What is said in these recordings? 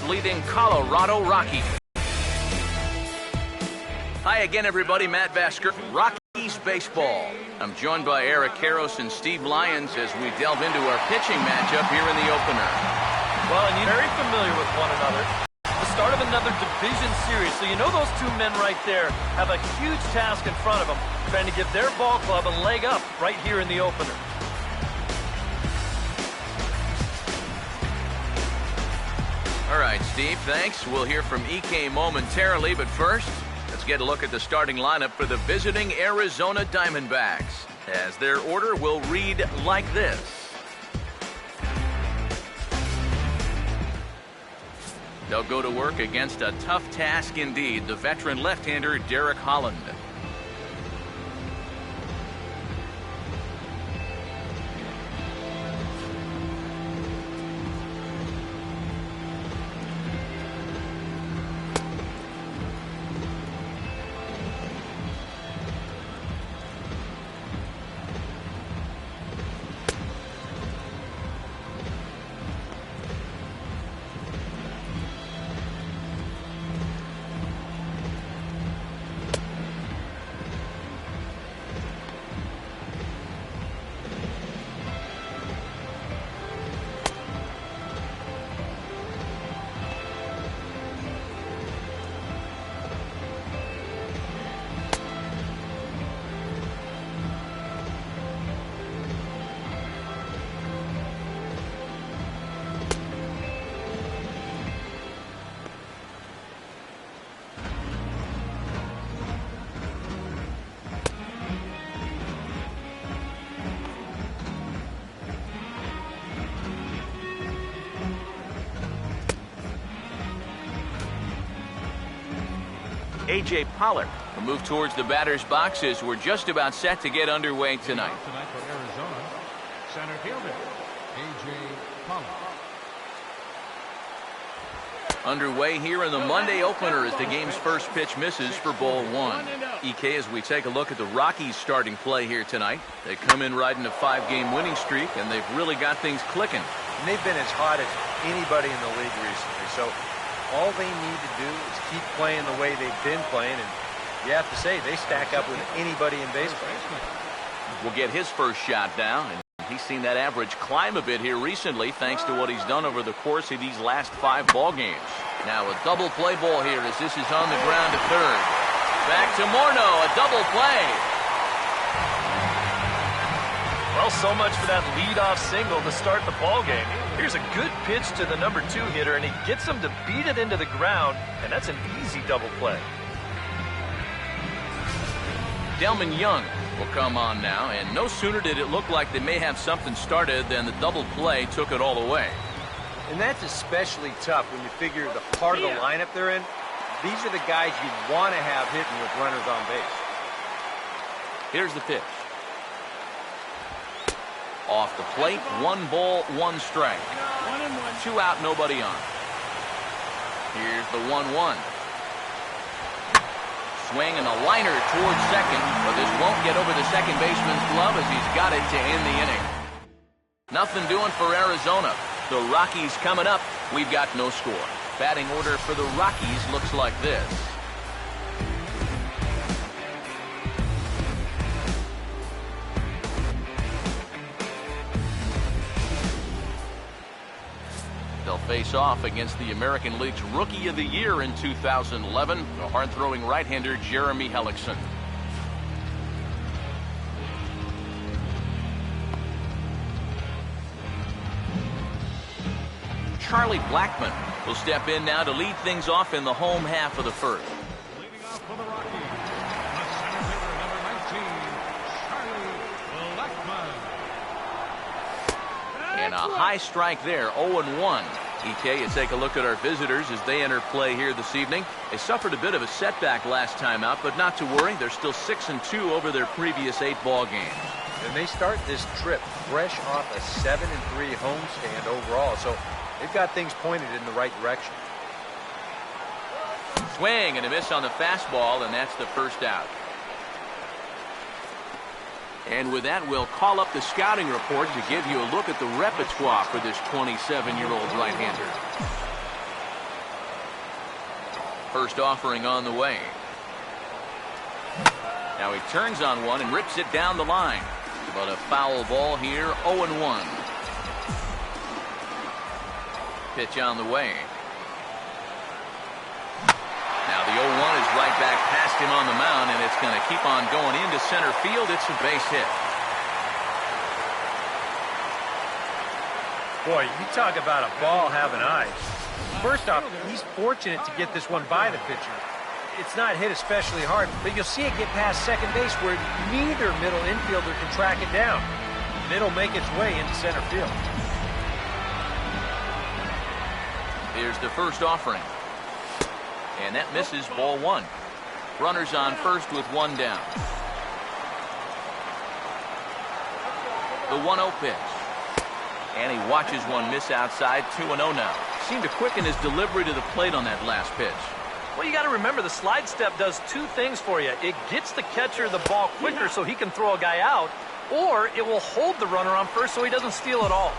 leading Colorado Rockies. Hi again, everybody. Matt Vasker, Rockies Baseball. I'm joined by Eric Karros and Steve Lyons as we delve into our pitching matchup here in the opener. Well, and you're very familiar with one another. The start of another division series, so you know those two men right there have a huge task in front of them, trying to give their ball club a leg up right here in the opener. All right, Steve, thanks. We'll hear from EK momentarily, but first, let's get a look at the starting lineup for the visiting Arizona Diamondbacks, as their order will read like this. They'll go to work against a tough task indeed, the veteran left-hander Derek Holland. A.J. Pollard will move towards the batter's boxes. We're just about set to get underway tonight. Tonight for Arizona, center fielder, A.J. Pollard. Underway here in the Monday opener as the game's first pitch misses for ball one. EK, as we take a look at the Rockies starting play here tonight, they come in riding a 5-game winning streak, and they've really got things clicking. And they've been as hot as anybody in the league recently, so all they need to do is keep playing the way they've been playing, and you have to say they stack up with anybody in baseball. We'll get his first shot down, and he's seen that average climb a bit here recently thanks to what he's done over the course of these last 5 ball games. Now a double play ball here as this is on the ground to third. Back to Morneau, a double play. Well, so much for that leadoff single to start the ball game. Here's a good pitch to the number 2 hitter, and he gets him to beat it into the ground, and that's an easy double play. Delman Young will come on now, and no sooner did it look like they may have something started than the double play took it all away. And that's especially tough when you figure the part of the lineup they're in. These are the guys you'd want to have hitting with runners on base. Here's the pitch. Off the plate, 1 ball, 1 strike. 2 out, nobody on. Here's the 1-1. Swing and a liner towards second, but this won't get over the second baseman's glove as he's got it to end the inning. Nothing doing for Arizona. The Rockies coming up. We've got no score. Batting order for the Rockies looks like this. They'll face off against the American League's Rookie of the Year in 2011, the hard-throwing right-hander Jeremy Hellickson. Charlie Blackmon will step in now to lead things off in the home half of the first. Leading off for the Rockies, the center fielder, number 19, Charlie Blackmon. And a high strike there, 0-1. EK, you take a look at our visitors as they enter play here this evening. They suffered a bit of a setback last time out, but not to worry. They're still 6-2 over their previous 8 ball games. And they start this trip fresh off a 7-3 homestand overall, so they've got things pointed in the right direction. Swing and a miss on the fastball, and that's the first out. And with that, we'll call up the scouting report to give you a look at the repertoire for this 27-year-old right-hander. First offering on the way. Now he turns on one and rips it down the line. But a foul ball here, 0-1. Pitch on the way. Now the 0-1 is right back past him on the mound, and it's going to keep on going into center field. It's a base hit. Boy, you talk about a ball having eyes. First off, he's fortunate to get this one by the pitcher. It's not hit especially hard, but you'll see it get past second base where neither middle infielder can track it down. And it'll make its way into center field. Here's the first offering. And that misses, ball one. Runners on first with one down. The 1-0 pitch. And he watches one miss outside, 2-0 now. Seemed to quicken his delivery to the plate on that last pitch. Well, you got to remember the slide step does two things for you. It gets the catcher the ball quicker so he can throw a guy out, or it will hold the runner on first so he doesn't steal it all.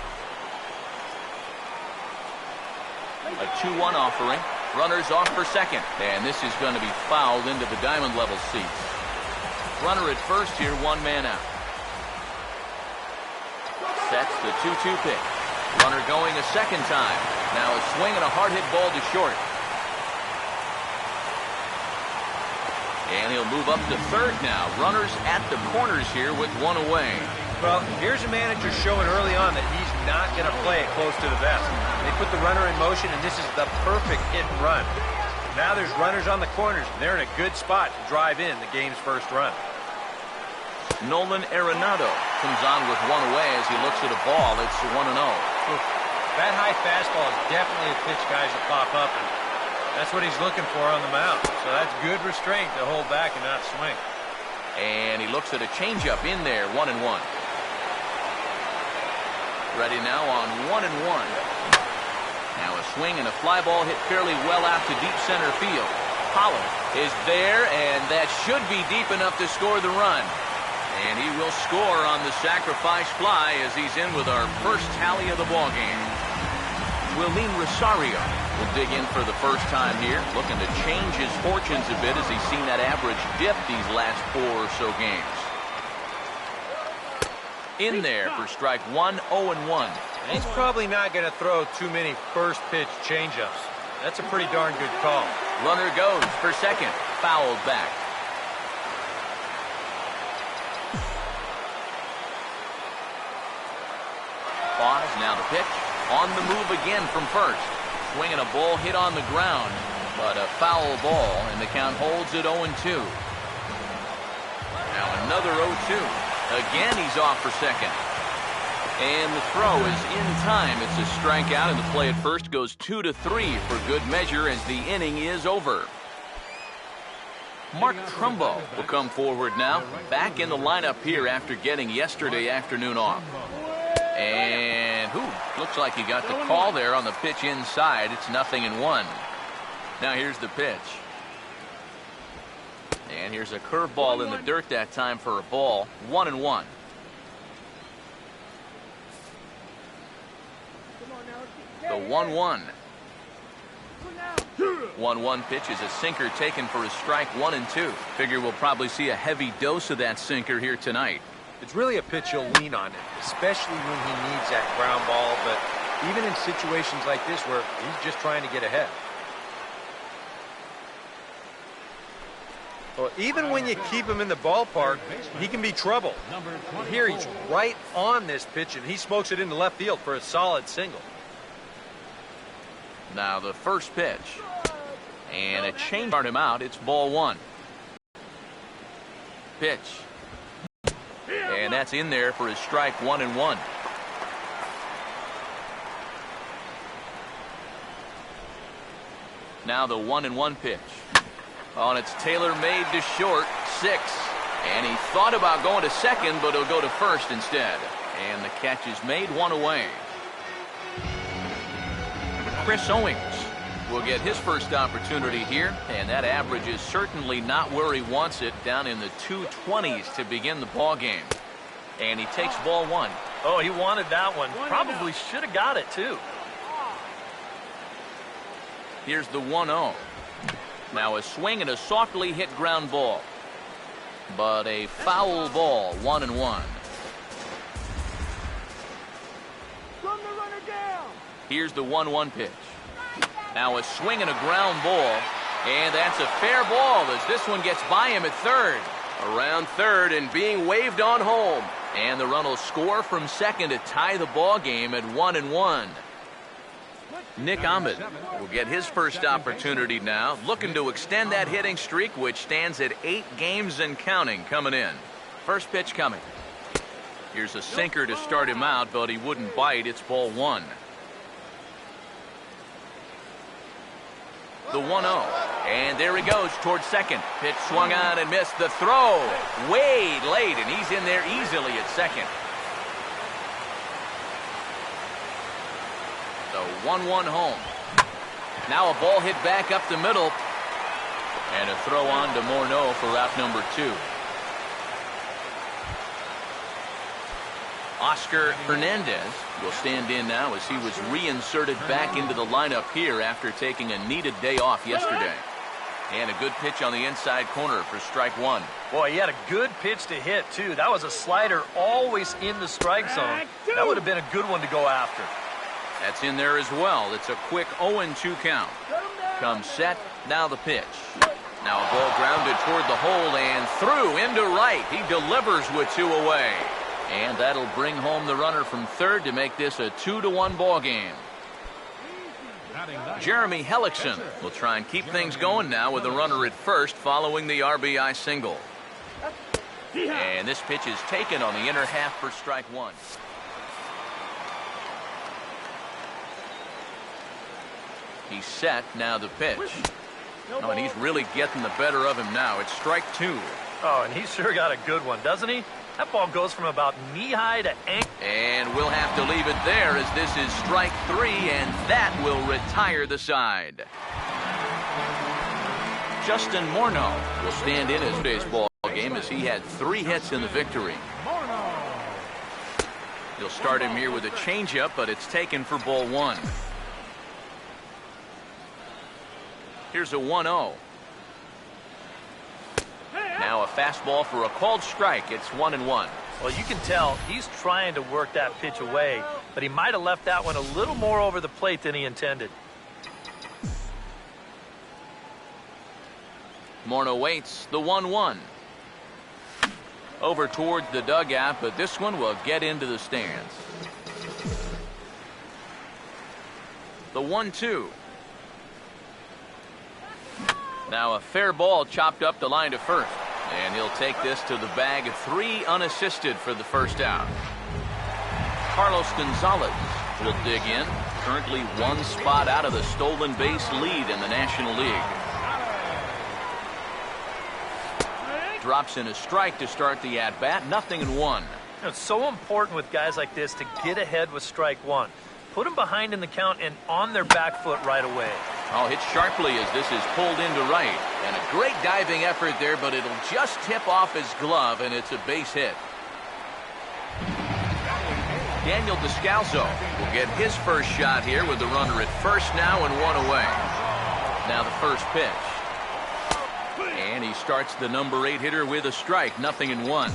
A 2-1 offering. Runners off for second. And this is going to be fouled into the diamond level seats. Runner at first here, one man out. Sets the 2-2 pitch. Runner going a second time. Now a swing and a hard hit ball to short. And he'll move up to third now. Runners at the corners here with one away. Well, here's a manager showing early on that he's not going to play it close to the vest. They put the runner in motion, and this is the perfect hit and run. Now there's runners on the corners, and they're in a good spot to drive in the game's first run. Nolan Arenado comes on with one away as he looks at a ball. It's 1-0. That high fastball is definitely a pitch guys will pop up, and that's what he's looking for on the mound. So that's good restraint to hold back and not swing. And he looks at a changeup in there, 1-1. Ready now on 1-1. Now a swing and a fly ball hit fairly well out to deep center field. Pollard is there, and that should be deep enough to score the run. And he will score on the sacrifice fly as he's in with our first tally of the ballgame. Willeen Rosario will dig in for the first time here, looking to change his fortunes a bit as he's seen that average dip these last 4 or so games. In there for strike one, 0-1. He's probably not going to throw too many first pitch changeups. That's a pretty darn good call. Runner goes for second, fouled back. Pause, now the pitch. On the move again from first. Swinging a ball hit on the ground, but a foul ball, and the count holds at 0-2. Now another 0-2. Again, he's off for second. And the throw is in time. It's a strikeout, and the play at first goes 2-3 for good measure as the inning is over. Mark Trumbo will come forward now, back in the lineup here after getting yesterday afternoon off. And looks like he got the call there on the pitch inside. It's 0-1. Now here's the pitch. And here's a curveball in the dirt that time for a ball. 1-1. The 1-1. 1-1 pitch is a sinker taken for a strike, 1-2. Figure we'll probably see a heavy dose of that sinker here tonight. It's really a pitch you'll lean on it, especially when he needs that ground ball, but even in situations like this where he's just trying to get ahead. Well, even when you keep him in the ballpark, he can be trouble. And here he's right on this pitch, and he smokes it into left field for a solid single. Now the first pitch. And a change start him out. It's ball one. Pitch. And that's in there for his strike, 1-1. Now the 1-1 pitch. Oh, and it's tailor-made to short, 6. And he thought about going to second, but he'll go to first instead. And the catch is made, 1 away. Chris Owings will get his first opportunity here, and that average is certainly not where he wants it, down in the 220s to begin the ball game. And he takes ball 1. Oh, he wanted that one. Probably should have got it, too. Here's the 1-0. Now a swing and a softly hit ground ball. But a foul ball, 1-1. Here's the 1-1 pitch. Now a swing and a ground ball. And that's a fair ball as this one gets by him at third. Around third and being waved on home. And the run will score from second to tie the ball game at 1-1. Nick Ahmed will get his first opportunity now, looking to extend that hitting streak, which stands at 8 games and counting coming in. First pitch coming. Here's a sinker to start him out, but he wouldn't bite. It's ball 1. The 1-0. And there he goes towards second. Pitch swung on and missed. The throw way late, and he's in there easily at second. The 1-1 home. Now a ball hit back up the middle. And a throw on to Morneau for out number 2. Oscar Hernandez will stand in now as he was reinserted back into the lineup here after taking a needed day off yesterday. And a good pitch on the inside corner for strike 1. Boy, he had a good pitch to hit, too. That was a slider always in the strike zone. That would have been a good one to go after. That's in there as well. It's a quick 0-2 count. Comes set, now the pitch. Now a ball grounded toward the hole and through into right. He delivers with 2 away. And that'll bring home the runner from third to make this a 2-1 ball game. Jeremy Hellickson will try and keep things going now with a runner at first following the RBI single. And this pitch is taken on the inner half for strike 1. He's set, now the pitch. Oh, and he's really getting the better of him now. It's strike 2. Oh, and he sure got a good one, doesn't he? That ball goes from about knee-high to ankle. And we'll have to leave it there as this is strike 3, and that will retire the side. Justin Morneau will stand in his today's ball game as he had 3 hits in the victory. He'll start him here with a changeup, but it's taken for ball 1. Here's a 1-0. Now a fastball for a called strike. It's 1-1. Well, you can tell he's trying to work that pitch away, but he might have left that one a little more over the plate than he intended. Morneau waits, the 1-1. Over towards the dugout, but this one will get into the stands. The 1-2. Now a fair ball chopped up the line to first. And he'll take this to the bag of 3 unassisted for the first out. Carlos Gonzalez will dig in. Currently 1 spot out of the stolen base lead in the National League. Drops in a strike to start the at-bat. 0-1. It's so important with guys like this to get ahead with strike 1. Put them behind in the count and on their back foot right away. Oh, hit sharply as this is pulled into right. And a great diving effort there, but it'll just tip off his glove, and it's a base hit. Daniel Descalso will get his first shot here with the runner at first now and 1 away. Now the first pitch. And he starts the number 8 hitter with a strike. 0-1.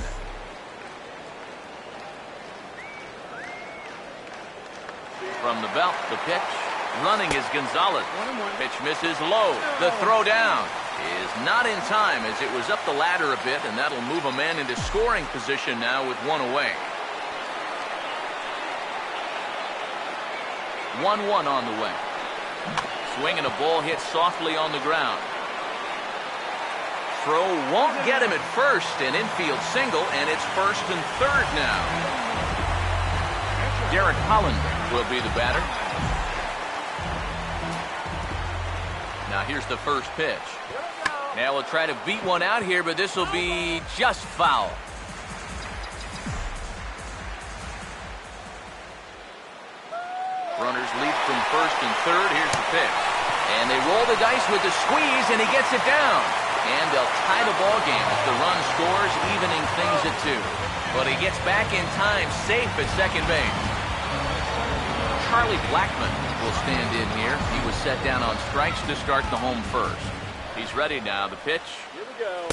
From the belt, the pitch. Running is Gonzalez. Pitch misses low. The throw down is not in time as it was up the ladder a bit, and that'll move a man into scoring position now with 1 away. 1-1 on the way. Swing and a ball hit softly on the ground. Throw won't get him at first, an infield single, and it's first and third now. Derek Holland will be the batter. Now here's the first pitch. Now we'll try to beat one out here, but this will be just foul. Runners lead from first and third. Here's the pitch. And they roll the dice with the squeeze, and he gets it down. And they'll tie the ball game as the run scores, evening things at 2. But he gets back in time, safe at second base. Charlie Blackmon will stand in here. He was set down on strikes to start the home first. He's ready now. The pitch. Here we go.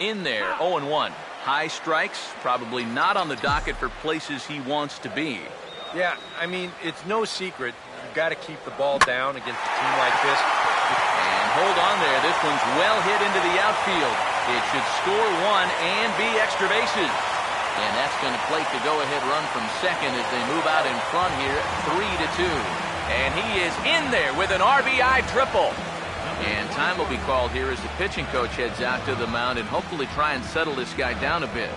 In there, 0-1. High strikes, probably not on the docket for places he wants to be. Yeah, I mean, it's no secret. You've got to keep the ball down against a team like this. And hold on there. This one's well hit into the outfield. It should score one and be extra bases. And that's going to plate the go-ahead run from second as they move out in front here, 3-2. And he is in there with an RBI triple. And time will be called here as the pitching coach heads out to the mound and hopefully try and settle this guy down a bit.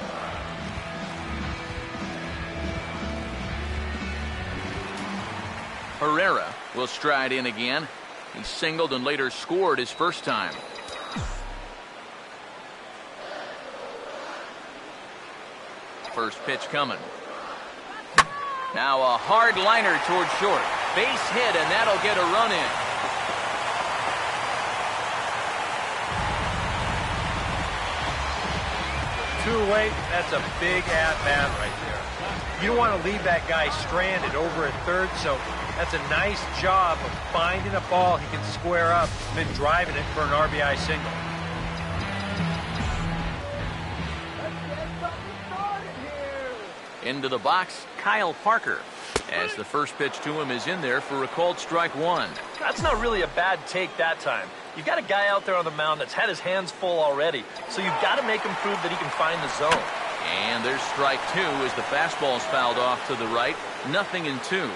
Herrera will stride in again. He singled and later scored his first time. First pitch coming. Now a hard liner toward short. Base hit, and that'll get a run in. Two away, that's a big at-bat right there. You don't want to leave that guy stranded over at third, so that's a nice job of finding a ball he can square up and then driving it for an RBI single. Into the box, Kyle Parker, as the first pitch to him is in there for a called strike one. That's not really a bad take that time. You've got a guy out there on the mound that's had his hands full already, so you've got to make him prove that he can find the zone. And there's strike two as the fastball's fouled off to the right. 0-2.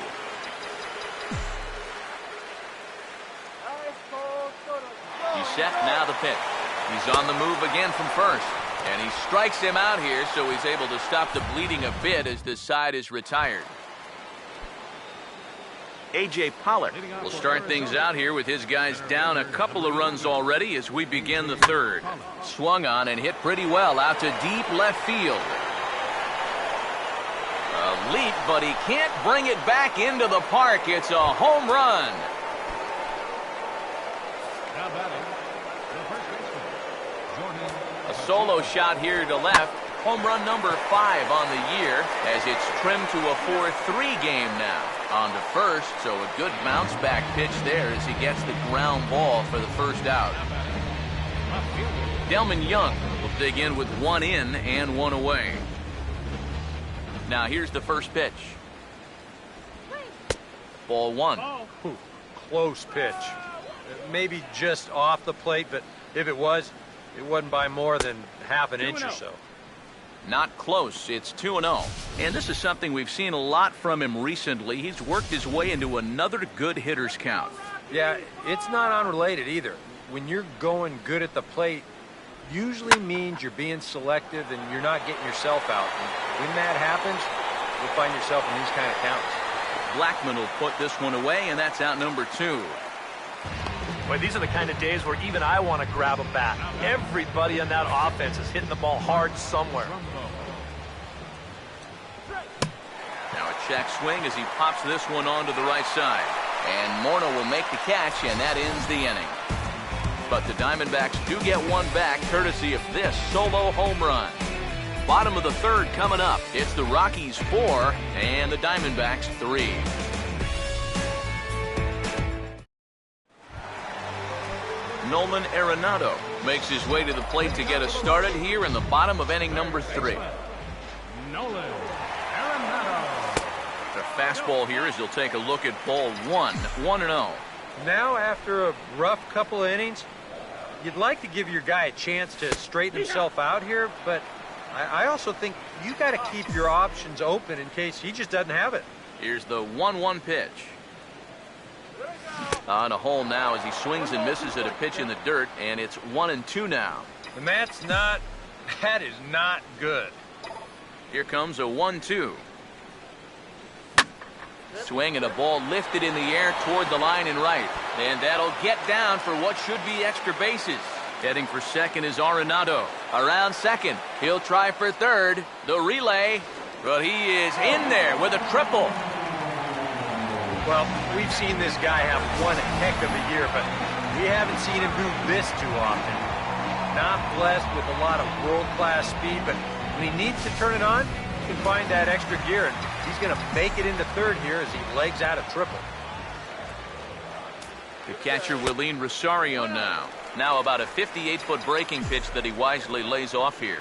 He's set, now the pitch. He's on the move again from first. And he strikes him out here, so he's able to stop the bleeding a bit as this side is retired. A.J. Pollock will start things out here with his guys down a couple of runs already as we begin the third. Swung on and hit pretty well out to deep left field. A leap, but he can't bring it back into the park. It's a home run. Now batting, the first baseman, Jordan. A solo shot here to left. Home run number 5 on the year as it's trimmed to a 4-3 game now. On to first, so a good bounce back pitch there as he gets the ground ball for the first out. Delman Young will dig in with 1 in and 1 away. Now here's the first pitch. Ball 1. Ooh, close pitch. Maybe just off the plate, but if it was, it wasn't by more than half an inch or so. Not close. It's 2-0. And this is something we've seen a lot from him recently. He's worked his way into another good hitter's count. Yeah, it's not unrelated either. When you're going good at the plate, usually means you're being selective and you're not getting yourself out. And when that happens, you'll find yourself in these kind of counts. Blackman will put this one away, and that's out number 2. Boy, these are the kind of days where even I want to grab a bat. Everybody on that offense is hitting the ball hard somewhere. Now a check swing as he pops this one onto the right side. And Morneau will make the catch, and that ends the inning. But the Diamondbacks do get one back courtesy of this solo home run. Bottom of the third coming up. It's the Rockies 4 and the Diamondbacks 3. Nolan Arenado makes his way to the plate to get us started here in the bottom of inning number 3. Nolan Arenado. The fastball here as he'll take a look at ball 1. 1-0. Now, after a rough couple of innings, you'd like to give your guy a chance to straighten himself out here, but I also think you got to keep your options open in case he just doesn't have it. Here's the 1-1 pitch. On a hole now as he swings and misses at a pitch in the dirt, and it's 1-2 now. And that is not good. Here comes a 1-2. Swing and a ball lifted in the air toward the line and right. And that'll get down for what should be extra bases. Heading for second is Arenado. Around second. He'll try for third. The relay. But he is in there with a triple. Well, we've seen this guy have one heck of a year, but we haven't seen him do this too often. Not blessed with a lot of world-class speed, but when he needs to turn it on, he can find that extra gear, and he's going to make it into third here as he legs out a triple. The catcher, Willeen Rosario now. Now about a 58-foot breaking pitch that he wisely lays off here.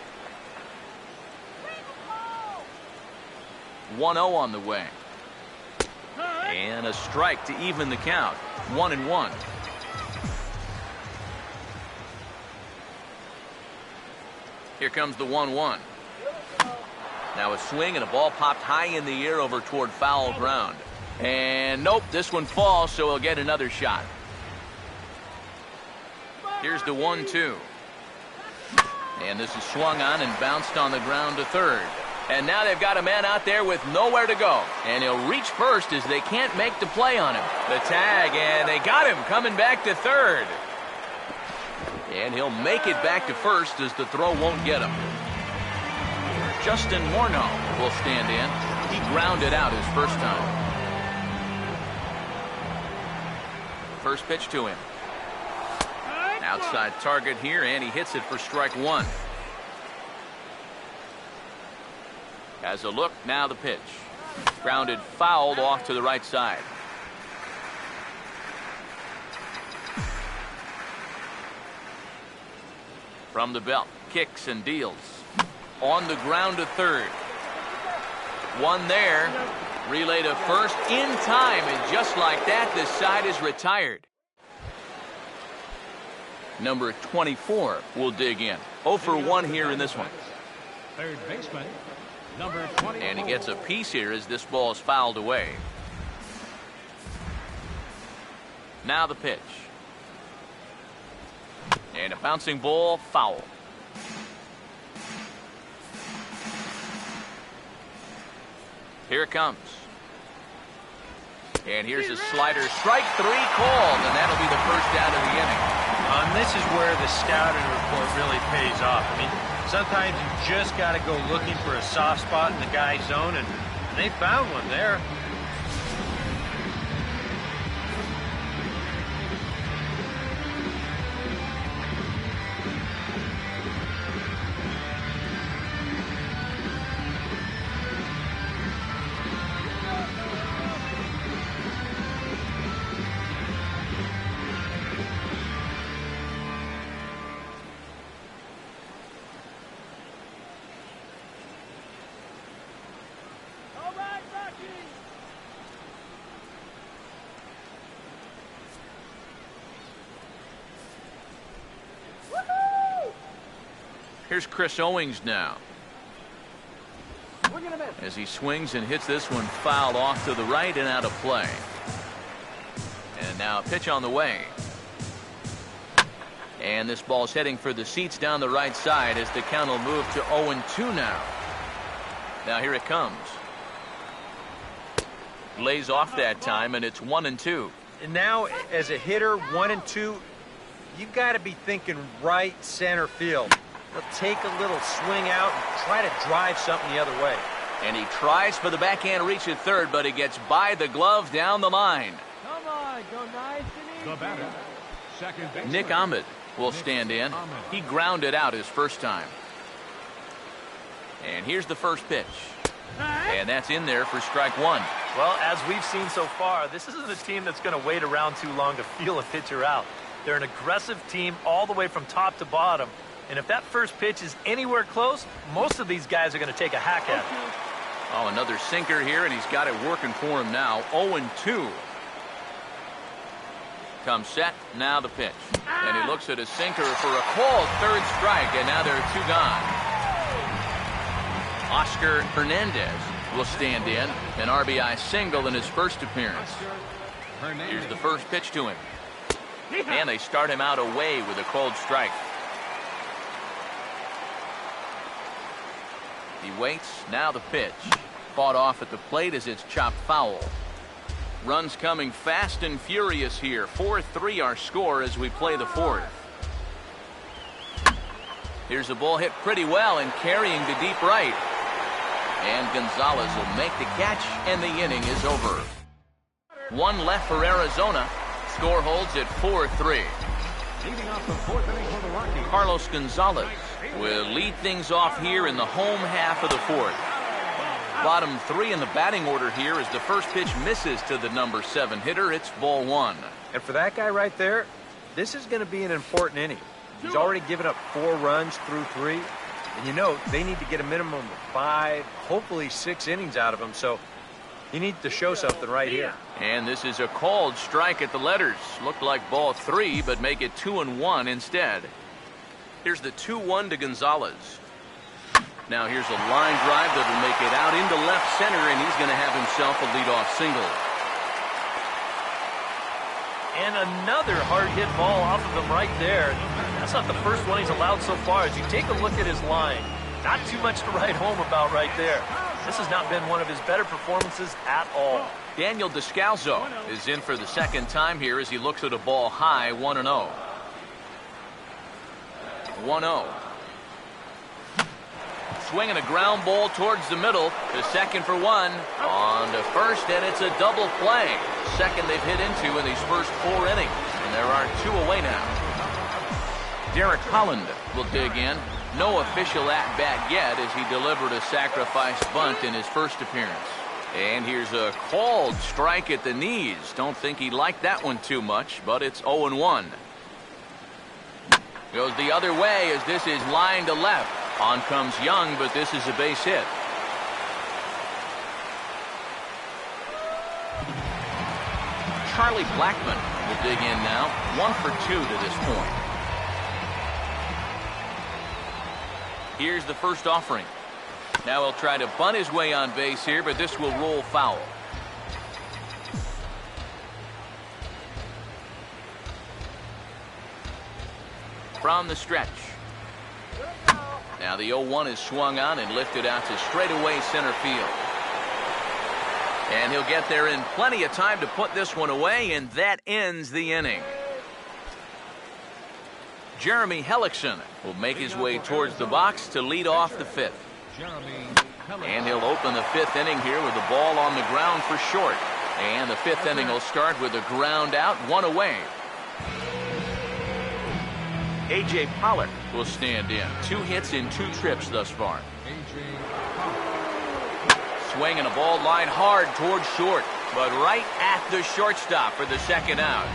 1-0 on the way. And a strike to even the count. 1-1. Here comes the 1-1. Now a swing and a ball popped high in the air over toward foul ground. And nope, this one falls, so he'll get another shot. Here's the 1-2. And this is swung on and bounced on the ground to third. And now they've got a man out there with nowhere to go. And he'll reach first as they can't make the play on him. The tag, and they got him coming back to third. And he'll make it back to first as the throw won't get him. Justin Morneau will stand in. He grounded out his first time. First pitch to him. Outside target here, and he hits it for strike one. As a look, now the pitch. Grounded fouled off to the right side. From the belt, kicks and deals. On the ground to third. One there. Relay to first in time, and just like that, this side is retired. Number 24 will dig in. 0 for 1 here in this one. Third baseman, number 24. And he gets a piece here as this ball is fouled away. Now the pitch. And a bouncing ball, foul. Here it comes. And here's a slider. Strike three called, and that'll be the first out of the inning. This is where the scouting report really pays off. I mean, sometimes you just got to go looking for a soft spot in the guy's zone, and they found one there. Here's Chris Owings now. As he swings and hits this one foul off to the right and out of play. And now a pitch on the way. And this ball's heading for the seats down the right side as the count will move to 0-2 now. Now here it comes. Lays off that time, and it's 1-2. And now, as a hitter, 1-2, you've got to be thinking right center field. He'll take a little swing out and try to drive something the other way. And he tries for the backhand reach at third, but he gets by the glove down the line. Come on, go nice and easy. The batter, second baseman. Nick Ahmed will stand in. He grounded out his first time. And here's the first pitch. And that's in there for strike one. Well, as we've seen so far, this isn't a team that's going to wait around too long to feel a pitcher out. They're an aggressive team all the way from top to bottom. And if that first pitch is anywhere close, most of these guys are going to take a hack at it. Oh, another sinker here, and he's got it working for him now. 0-2. Comes set, now the pitch. And he looks at a sinker for a called third strike, and now there are two gone. Oscar Hernandez will stand in. An RBI single in his first appearance. Here's the first pitch to him. And they start him out away with a called strike. He waits, now the pitch. Fought off at the plate as it's chopped foul. Runs coming fast and furious here. 4-3 our score as we play the fourth. Here's a ball hit pretty well and carrying to deep right. And Gonzalez will make the catch, and the inning is over. One left for Arizona. Score holds at 4-3. Leading off the fourth inning for the Rockies. Carlos Gonzalez will lead things off here in the home half of the fourth. Bottom three in the batting order here as the first pitch misses to the number 7 hitter. It's ball one. And for that guy right there, This is going to be an important inning. He's already given up 4 runs through 3. And you know, they need to get a minimum of 5, hopefully 6 innings out of him. So he needs to show something right here. And this is a called strike at the letters. Looked like ball 3, but make it 2-1 instead. Here's the 2-1 to Gonzalez. Now here's a line drive that'll make it out into left center, and he's going to have himself a leadoff single. And another hard-hit ball off of him right there. That's not the first one he's allowed so far. As you take a look at his line, not too much to write home about right there. This has not been one of his better performances at all. Daniel Descalzo is in for the second time here as he looks at a ball high, 1-0. 1-0. Swinging a ground ball towards the middle. The second for 1. On to first, and it's a double play. Second they've hit into in these first 4 innings. And there are 2 away now. Derek Holland will dig in. No official at-bat yet as he delivered a sacrifice bunt in his first appearance. And here's a called strike at the knees. Don't think he liked that one too much, but it's 0-1. Goes the other way as this is line to left. On comes Young, but this is a base hit. Charlie Blackmon will dig in now. 1 for 2 to this point. Here's the first offering. Now he'll try to bunt his way on base here, but this will roll foul. From the stretch. Now the 0-1 is swung on and lifted out to straightaway center field. And he'll get there in plenty of time to put this one away, and that ends the inning. Jeremy Hellickson will make his way towards the box to lead off the 5th. And he'll open the 5th inning here with the ball on the ground for short. And the 5th inning will start with a ground out, 1 away. A.J. Pollard will stand in. 2 hits in 2 trips thus far. Swinging a ball line hard towards short, but right at the shortstop for the second out.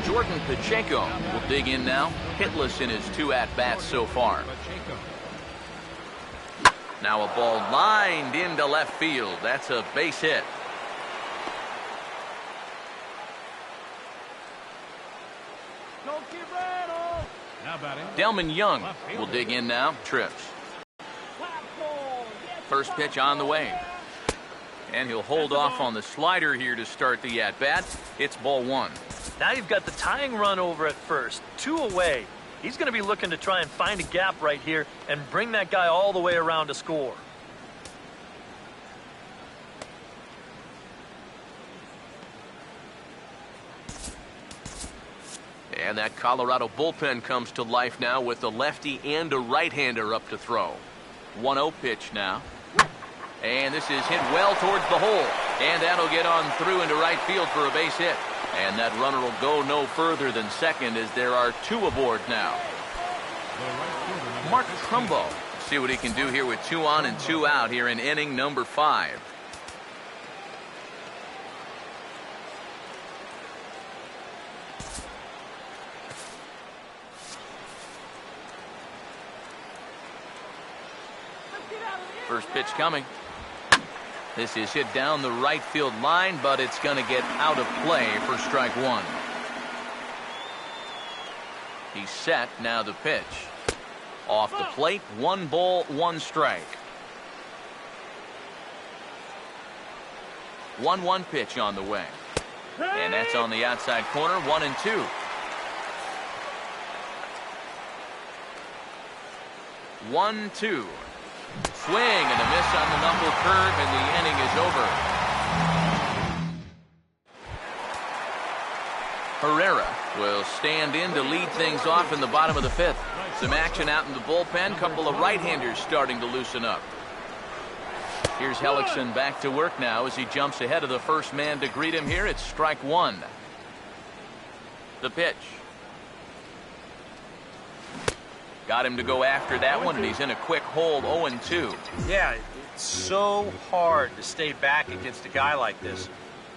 Jordan Pacheco will dig in now, hitless in his 2 at-bats so far. Now a ball lined into left field. That's a base hit. Delman Young will dig in now, trips. First pitch on the way. And he'll hold off on the slider here to start the at-bat. It's ball 1. Now you've got the tying run over at first. 2 away. He's going to be looking to try and find a gap right here and bring that guy all the way around to score. And that Colorado bullpen comes to life now with a lefty and a right-hander up to throw. 1-0 pitch now. And this is hit well towards the hole. And that'll get on through into right field for a base hit. And that runner will go no further than second as there are 2 aboard now. Mark Trumbo. See what he can do here with 2 on and 2 out here in inning number 5. First pitch coming. This is hit down the right field line, but it's going to get out of play for strike 1. He's set. Now the pitch. Off the plate, 1 ball, 1 strike. 1-1 pitch on the way. And that's on the outside corner, 1-2. 1-2. Swing and a miss on the knuckle curve, and the inning is over. Herrera will stand in to lead things off in the bottom of the 5th. Some action out in the bullpen. Couple of right-handers starting to loosen up. Here's Hellickson back to work now as he jumps ahead of the first man to greet him here. It's strike 1. The pitch. Got him to go after that one, and he's in a quick hole, 0-2. Yeah, it's so hard to stay back against a guy like this.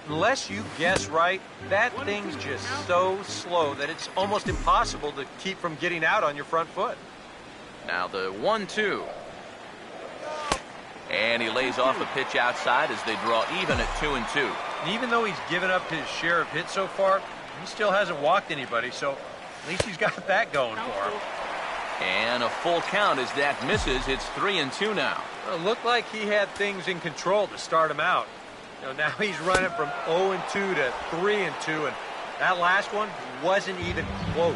Unless you guess right, that thing's just so slow that it's almost impossible to keep from getting out on your front foot. Now the 1-2. And he lays off a pitch outside as they draw even at 2-2. And even though he's given up his share of hits so far, he still hasn't walked anybody, so at least he's got that going for him. And a full count as that misses. It's 3-2 now. Well, it looked like he had things in control to start him out. Now he's running from 0-2 to 3-2, and that last one wasn't even close.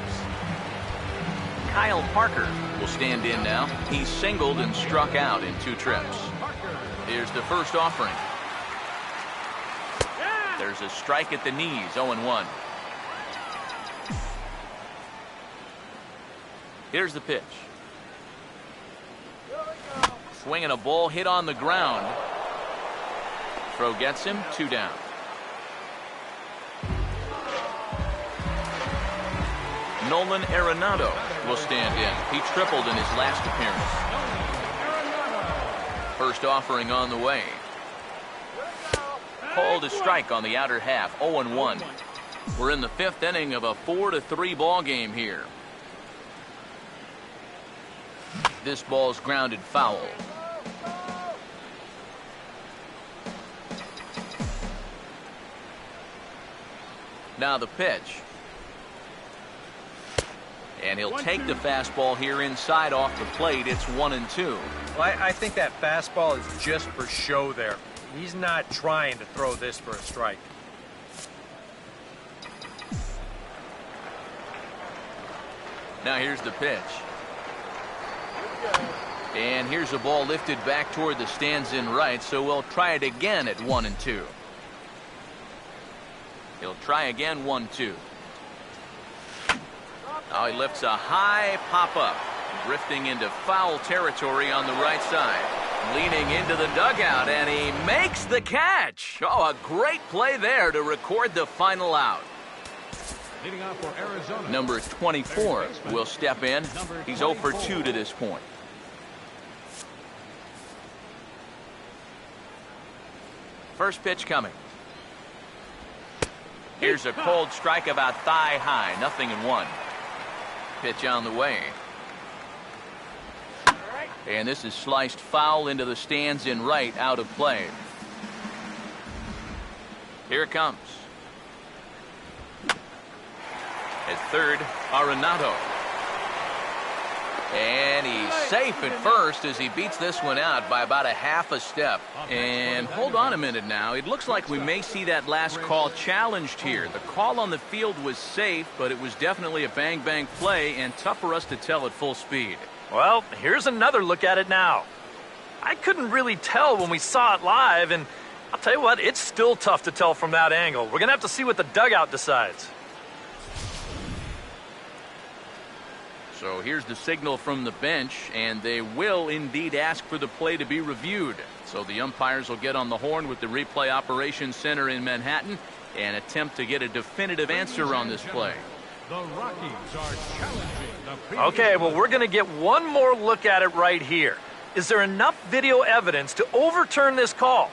Kyle Parker will stand in now. He's singled and struck out in 2 trips. Here's the first offering. There's a strike at the knees, 0-1. Here's the pitch. Swinging a ball hit on the ground. Throw gets him, 2 down. Nolan Arenado will stand in. He tripled in his last appearance. First offering on the way. Called a strike on the outer half, 0-1. We're in the 5th inning of a 4-3 ball game here. This ball's grounded foul. Now the pitch. And he'll take the fastball here inside off the plate. It's 1-2. Well, I think that fastball is just for show there. He's not trying to throw this for a strike. Now here's the pitch. And here's a ball lifted back toward the stands in right, so we'll try it again at 1-2. He'll try again, 1-2. Now he lifts a high pop-up, drifting into foul territory on the right side. Leaning into the dugout, and he makes the catch. Oh, a great play there to record the final out. Leading off for Arizona, Number 24 will step in. He's 0 for 2 to this point. First pitch coming. Here's a cold strike about thigh high, 0-1. Pitch on the way. And this is sliced foul into the stands in right, out of play. Here it comes. At third, Arenado. And he's safe at first as he beats this one out by about a half a step. And hold on a minute now. It looks like we may see that last call challenged here. The call on the field was safe, but it was definitely a bang-bang play and tough for us to tell at full speed. Well, here's another look at it now. I couldn't really tell when we saw it live, and I'll tell you what, it's still tough to tell from that angle. We're going to have to see what the dugout decides. So here's the signal from the bench, and they will indeed ask for the play to be reviewed. So the umpires will get on the horn with the replay operations center in Manhattan and attempt to get a definitive answer on this play. the Rockies are challenging the Okay, well, we're going to get one more look at it right here. Is there enough video evidence to overturn this call?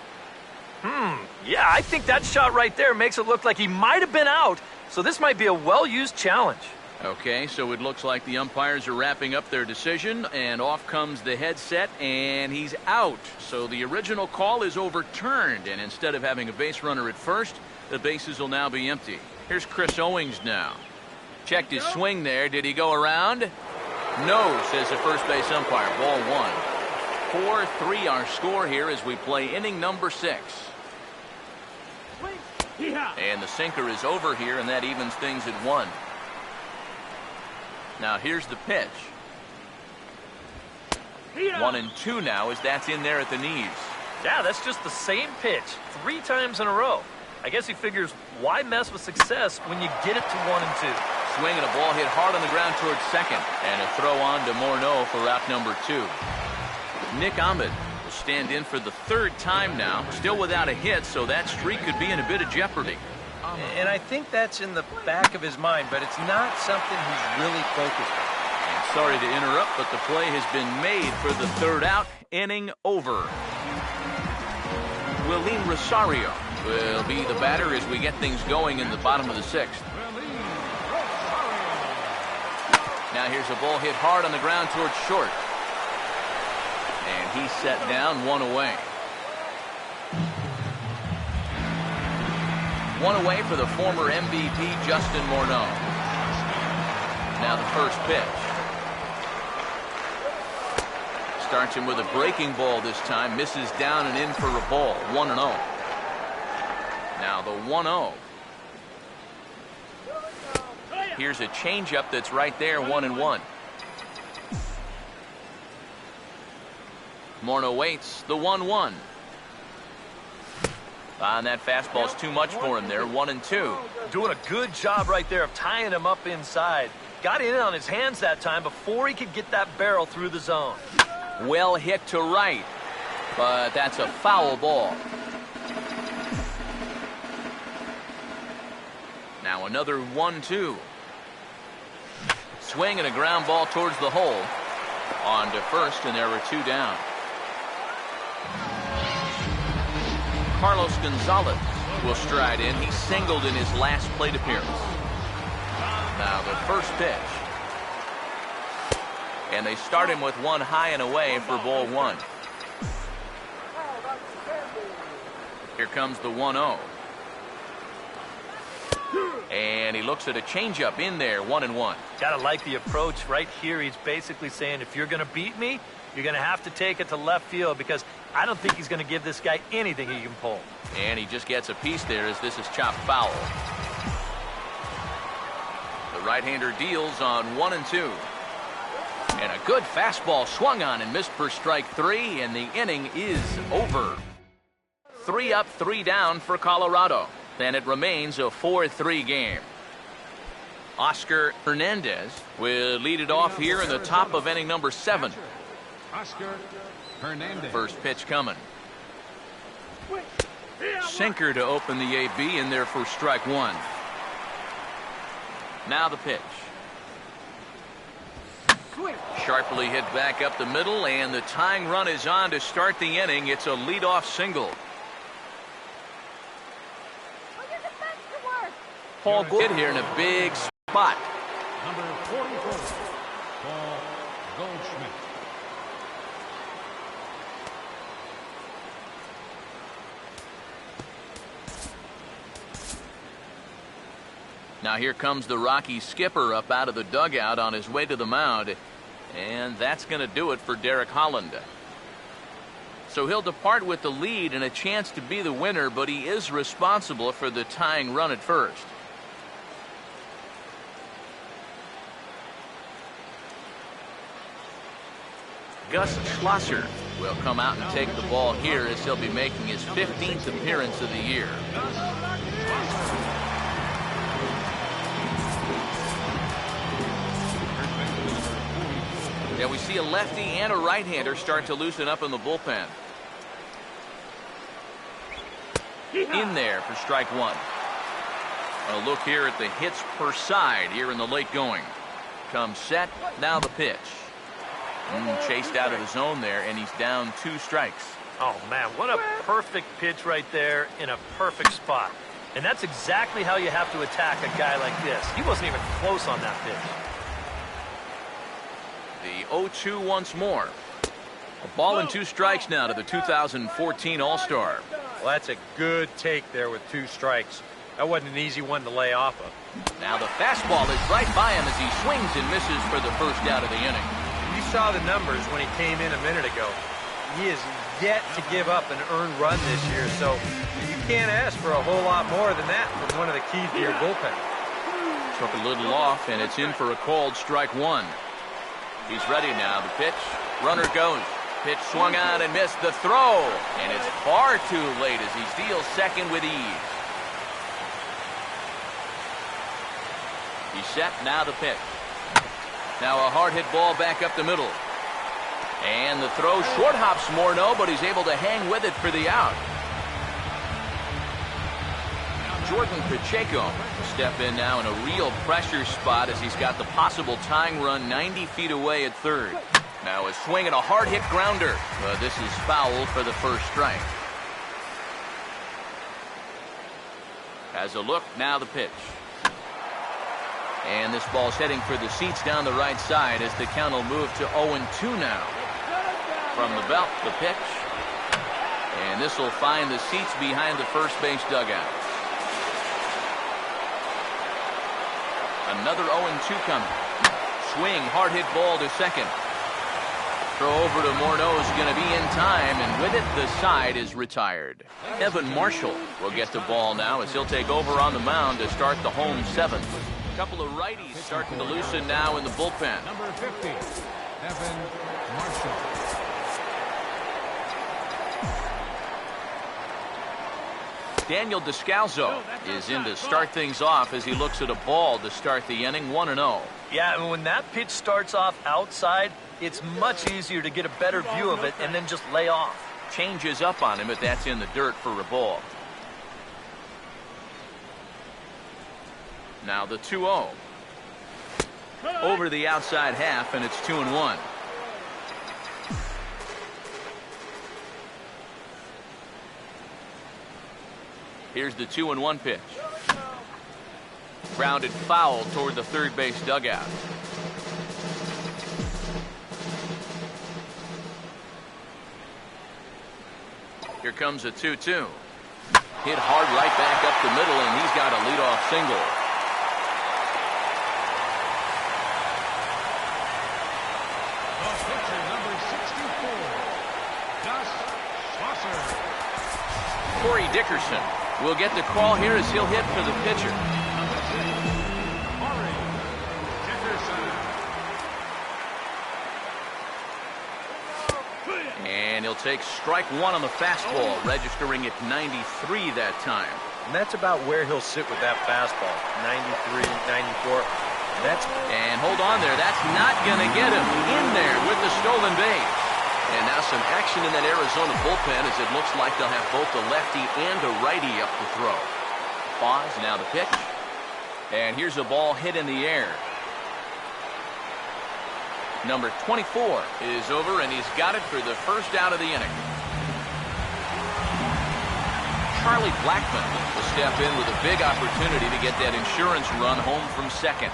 Yeah, I think that shot right there makes it look like he might have been out, so this might be a well-used challenge. Okay, so it looks like the umpires are wrapping up their decision, and off comes the headset, and he's out. So the original call is overturned, and instead of having a base runner at first, the bases will now be empty. Here's Chris Owings now. Checked his swing there. Did he go around? No, says the first base umpire. Ball one. 4-3 our score here as we play inning number 6. And the sinker is over here, and that evens things at 1. Now here's the pitch. 1-2 now as that's in there at the knees. Yeah, that's just the same pitch 3 times in a row. I guess he figures, why mess with success when you get it to 1-2? Swing and a ball hit hard on the ground towards second. And a throw on to Morneau for route number 2. Nick Ahmed will stand in for the 3rd time now. Still without a hit, so that streak could be in a bit of jeopardy. And I think that's in the back of his mind, but it's not something he's really focused on. And sorry to interrupt, but the play has been made for the 3rd out. Inning over. Willeen Rosario will be the batter as we get things going in the bottom of the 6th. Now here's a ball hit hard on the ground towards short. And he's set down, 1 away. 1 away for the former MVP, Justin Morneau. Now the first pitch. Starts him with a breaking ball this time. Misses down and in for a ball. 1-0. Now the 1-0. Here's a changeup that's right there, 1-1. Morneau waits, the 1-1. And that fastball's too much for him there, 1-2. Doing a good job right there of tying him up inside. Got in on his hands that time before he could get that barrel through the zone. Well hit to right, but that's a foul ball. Now another 1-2. Swing and a ground ball towards the hole. On to first, and there were 2 down. Carlos Gonzalez will stride in. He singled in his last plate appearance. Now the first pitch. And they start him with 1 high and away for ball 1. Here comes the 1-0. And he looks at a changeup in there, 1-1. Gotta like the approach right here. He's basically saying, if you're gonna beat me, you're gonna have to take it to left field, because I don't think he's gonna give this guy anything he can pull. And he just gets a piece there as this is chopped foul. The right-hander deals on 1-2. And a good fastball swung on and missed for strike 3, and the inning is over. 3 up, 3 down for Colorado. Then it remains a 4-3 game. Oscar Hernandez will lead it off here in the top of inning number 7. Oscar Hernandez. First pitch coming. Sinker to open the AB in there for strike 1. Now the pitch. Sharply hit back up the middle, and the tying run is on to start the inning. It's a leadoff single. Paul Gould here in a big spot. Number 44, Paul Goldschmidt. Now here comes the Rockies skipper up out of the dugout on his way to the mound. And that's going to do it for Derek Holland. So he'll depart with the lead and a chance to be the winner, but he is responsible for the tying run at first. Gus Schlosser will come out and take the ball here as he'll be making his 15th appearance of the year. Yeah, we see a lefty and a right-hander start to loosen up in the bullpen. In there for strike 1. A look here at the hits per side here in the late going. Comes set, now the pitch. Chased out of the zone there, and he's down 2 strikes. Oh, man, what a perfect pitch right there in a perfect spot. And that's exactly how you have to attack a guy like this. He wasn't even close on that pitch. The 0-2 once more. A ball and 2 strikes now to the 2014 All-Star. Well, that's a good take there with 2 strikes. That wasn't an easy one to lay off of. Now the fastball is right by him as he swings and misses for the first out of the inning. You saw the numbers when he came in a minute ago. He is yet to give up an earned run this year, so you can't ask for a whole lot more than that from one of the keys to your bullpen. Took a little off, and it's in for a called strike 1. He's ready now. The pitch. Runner goes. Pitch swung on and missed. The throw. And it's far too late as he steals second with ease. He's set. Now the pitch. Now a hard hit ball back up the middle. And the throw short hops Morneau, but he's able to hang with it for the out. Jordan Pacheco will step in now in a real pressure spot as he's got the possible tying run 90 feet away at third. Now a swing and a hard hit grounder. This is foul for the first strike. Has a look, now the pitch. And this ball's heading for the seats down the right side as the count will move to 0-2 now. From the belt, the pitch. And this will find the seats behind the first base dugout. Another 0-2 coming. Swing, hard hit ball to second. Throw over to Morneau is going to be in time, and with it, the side is retired. Evan Marshall will get the ball now as he'll take over on the mound to start the home seventh. A couple of righties starting to loosen now in the bullpen. Number 50, Evan Marshall. Daniel Descalzo is in to start things off as he looks at a ball to start the inning, 1-0. Yeah, and when that pitch starts off outside, it's much easier to get a better view of it and then just lay off. Changes up on him, but that's in the dirt for a ball. Now the 2-0. Over the outside half, and it's 2-1. Here's the 2-1 pitch. Grounded foul toward the third base dugout. Here comes a 2-2. Hit hard right back up the middle, and he's got a leadoff single. The pitcher, number 64, Gus Schlosser. Corey Dickerson will get the call here as he'll hit for the pitcher. Number 6, Corey Dickerson. And he'll take strike one on the fastball, registering at 93 that time. And that's about where he'll sit with that fastball. 93, 94. And hold on there. That's not going to get him in there with the stolen base. And now some action in that Arizona bullpen as it looks like they'll have both a lefty and a righty up to throw. Pause, now the pitch. And here's a ball hit in the air. Number 24 is over, and he's got it for the first out of the inning. Charlie Blackmon will step in with a big opportunity to get that insurance run home from second.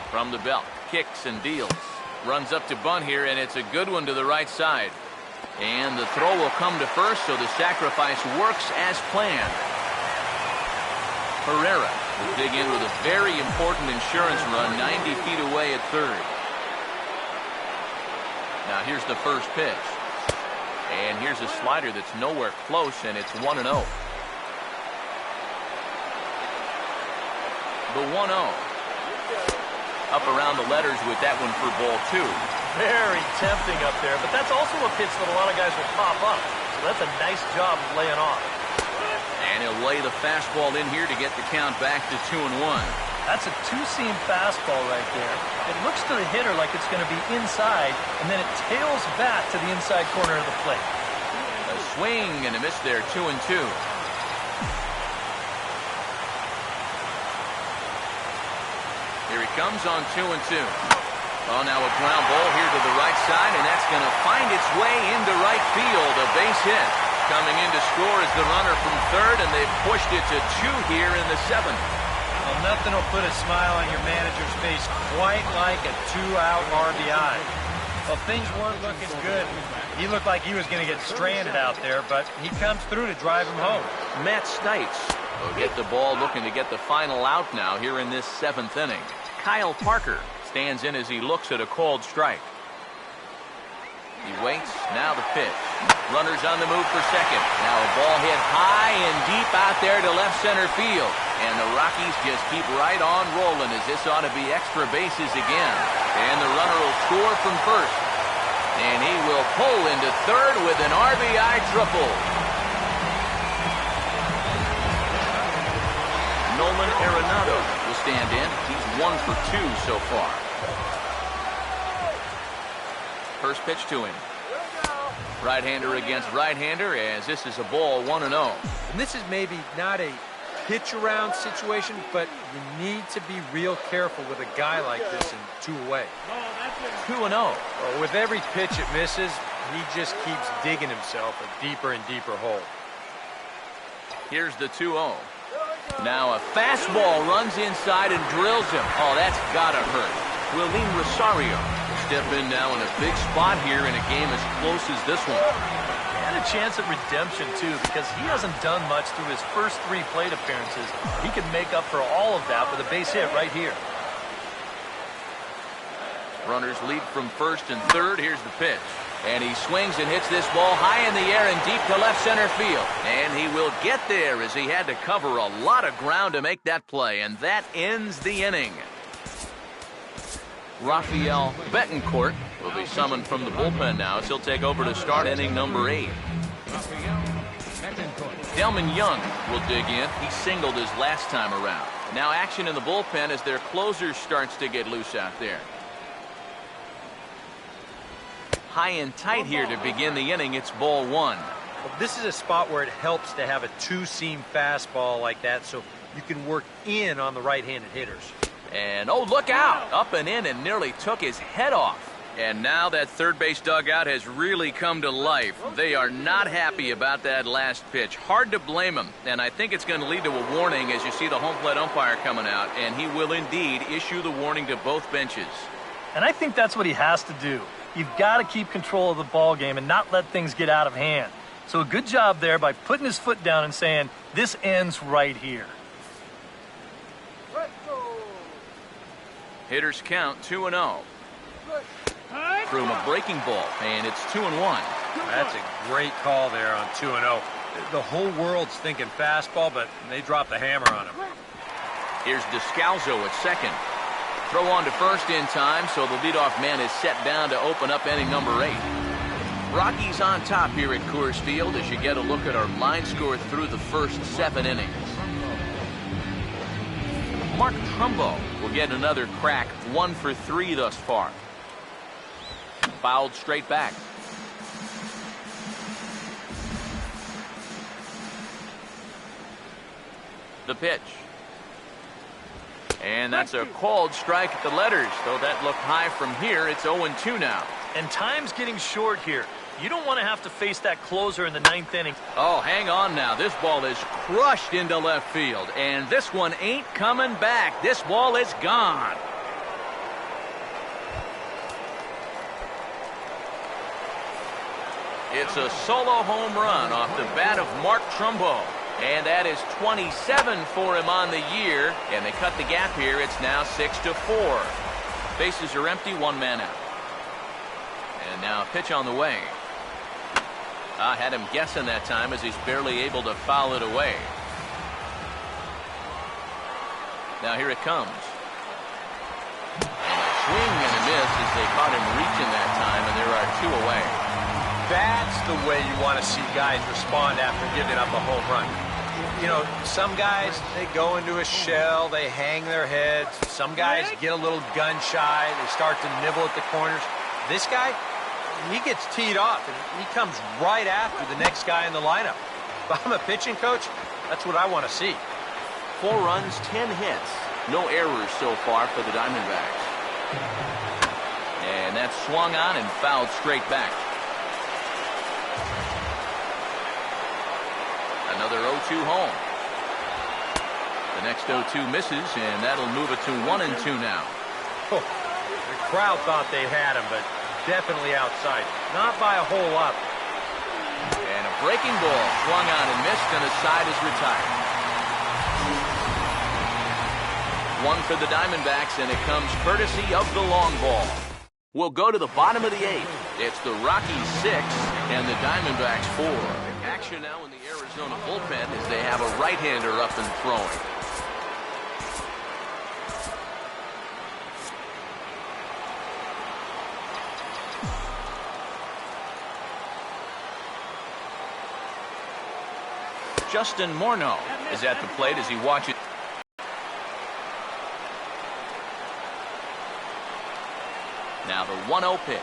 From the belt, kicks and deals. Runs up to bunt here, and it's a good one to the right side. And the throw will come to first, so the sacrifice works as planned. Herrera will dig in with a very important insurance run 90 feet away at third. Now here's the first pitch. And here's a slider that's nowhere close, and it's 1-0. The 1-0. Up around the letters with that one for ball two. Very tempting up there, but that's also a pitch that a lot of guys will pop up. So that's a nice job of laying off. And he'll lay the fastball in here to get the count back to 2-1. That's a two-seam fastball right there. It looks to the hitter like it's going to be inside, and then it tails back to the inside corner of the plate. A swing and a miss there, 2-2. Here he comes on 2-2. Oh, now a ground ball here to the right side, and that's going to find its way into right field. A base hit. Coming in to score is the runner from third, and they've pushed it to 2 here in the 7th. Well, nothing will put a smile on your manager's face quite like a 2-out RBI. Well, things weren't looking good. He looked like he was going to get stranded out there, but he comes through to drive him home. Matt Stites will get the ball, looking to get the final out now here in this 7th inning. Kyle Parker stands in as he looks at a called strike. He waits, now the pitch. Runners on the move for second. Now a ball hit high and deep out there to left center field. And the Rockies just keep right on rolling as this ought to be extra bases again. And the runner will score from first. And he will pull into third with an RBI triple. Nolan Arenado will stand in. He's 1 for 2 so far. First pitch to him. Right-hander against right-hander as this is a ball, 1-0. And this is maybe not a pitch-around situation, but you need to be real careful with a guy like this in 2 away. 2-0. Well, with every pitch it misses, he just keeps digging himself a deeper and deeper hole. Here's the 2-0. Now a fastball runs inside and drills him. Oh, that's gotta hurt. Willeen Rosario will step in now in a big spot here in a game as close as this one. And a chance at redemption, too, because he hasn't done much through his first 3 plate appearances. He can make up for all of that with a base hit right here. Runners lead from first and third. Here's the pitch. And he swings and hits this ball high in the air and deep to left center field. And he will get there as he had to cover a lot of ground to make that play. And that ends the inning. Rafael Betancourt will be summoned from the bullpen now as he'll take over to start inning number 8. Delman Young will dig in. He singled his last time around. Now action in the bullpen as their closer starts to get loose out there. High and tight here to begin the inning. It's ball 1. Well, this is a spot where it helps to have a 2-seam fastball like that so you can work in on the right-handed hitters. And, oh, look out! Up and in and nearly took his head off. And now that third base dugout has really come to life. They are not happy about that last pitch. Hard to blame him. And I think it's going to lead to a warning as you see the home plate umpire coming out. And he will indeed issue the warning to both benches. And I think that's what he has to do. You've got to keep control of the ball game and not let things get out of hand. So a good job there by putting his foot down and saying, this ends right here. Hitters count 2-0. Threw him a breaking ball, and it's 2-1. That's a great call there on 2-0. The whole world's thinking fastball, but they dropped the hammer on him. Here's Descalzo at second. Throw on to first in time, so the leadoff man is set down to open up inning number 8. Rockies on top here at Coors Field as you get a look at our line score through the first 7 innings. Mark Trumbo will get another crack, 1 for 3 thus far. Fouled straight back. The pitch. And that's a called strike at the letters. Though that looked high from here, it's 0-2 now. And time's getting short here. You don't want to have to face that closer in the 9th inning. Oh, hang on now. This ball is crushed into left field. And this one ain't coming back. This ball is gone. It's a solo home run off the bat of Mark Trumbo. And that is 27 for him on the year. And they cut the gap here. It's now 6-4. Bases are empty, 1 man out. And now a pitch on the way. I had him guessing that time as he's barely able to foul it away. Now here it comes. And a swing and a miss as they caught him reaching that time, and there are 2 away. That's the way you want to see guys respond after giving up a home run. You know, some guys, they go into a shell, they hang their heads. Some guys get a little gun shy, they start to nibble at the corners. This guy, he gets teed off, and he comes right after the next guy in the lineup. If I'm a pitching coach, that's what I want to see. 4 runs, 10 hits. No errors so far for the Diamondbacks. And that's swung on and fouled straight back. Another 0-2 home. The next 0-2 misses, and that'll move it to 1-2 now. Oh, the crowd thought they had him, but definitely outside. Not by a whole lot. And a breaking ball swung on and missed, and the side is retired. 1 for the Diamondbacks, and it comes courtesy of the long ball. We'll go to the bottom of the 8th. It's the Rockies 6 and the Diamondbacks 4. Action now in the Arizona bullpen as they have a right-hander up and throwing. Justin Morneau is at the plate as he watches. Now the 1-0 pitch.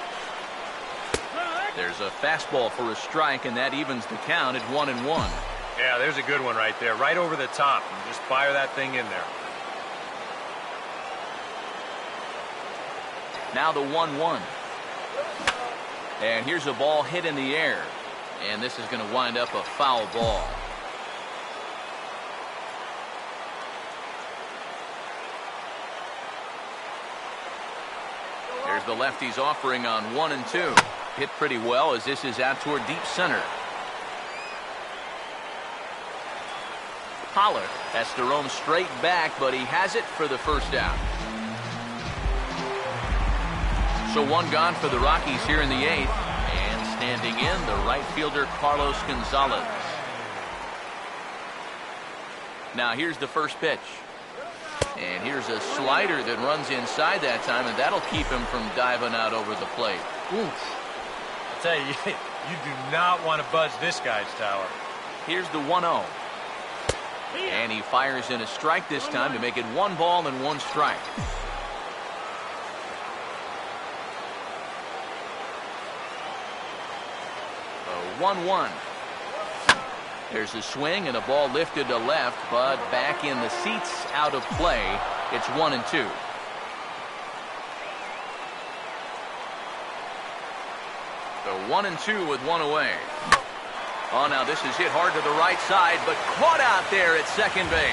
There's a fastball for a strike, and that evens the count at 1-1. Yeah, there's a good one right there. Right over the top. And just fire that thing in there. Now the 1-1. And here's a ball hit in the air. And this is going to wind up a foul ball. There's the lefty's offering on 1-2. Hit pretty well as this is out toward deep center. Pollard has to roam straight back, but he has it for the first out. So one gone for the Rockies here in the 8th. And standing in, the right fielder Carlos Gonzalez. Now here's the first pitch. And here's a slider that runs inside that time, and that'll keep him from diving out over the plate. Oof. I tell you, you do not want to buzz this guy's tower. Here's the 1-0. And he fires in a strike this time to make it 1 ball and 1 strike. A 1-1. There's a swing and a ball lifted to left, but back in the seats, out of play. It's 1-2. So 1-2 with 1 away. Oh, now this is hit hard to the right side, but caught out there at second base.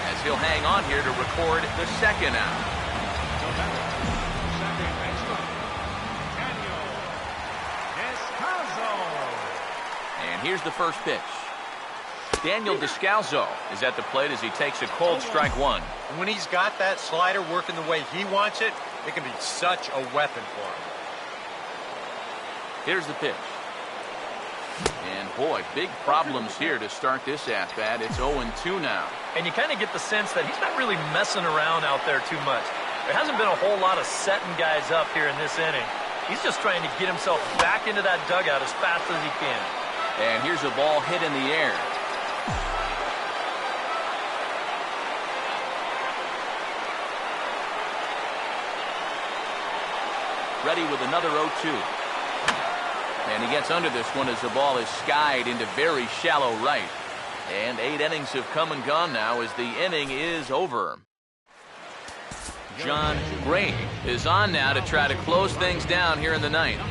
As he'll hang on here to record the second out. Second baseman, Daniel Descalso. And here's the first pitch. Daniel Descalso is at the plate as he takes a cold strike 1. When he's got that slider working the way he wants it, it can be such a weapon for him. Here's the pitch. And boy, big problems here to start this at-bat. It's 0-2 now. And you kind of get the sense that he's not really messing around out there too much. There hasn't been a whole lot of setting guys up here in this inning. He's just trying to get himself back into that dugout as fast as he can. And here's a ball hit in the air. Ready with another 0-2. And he gets under this one as the ball is skied into very shallow right. And 8 innings have come and gone now as the inning is over. John Gray is on now to try to close things down here in the 9th.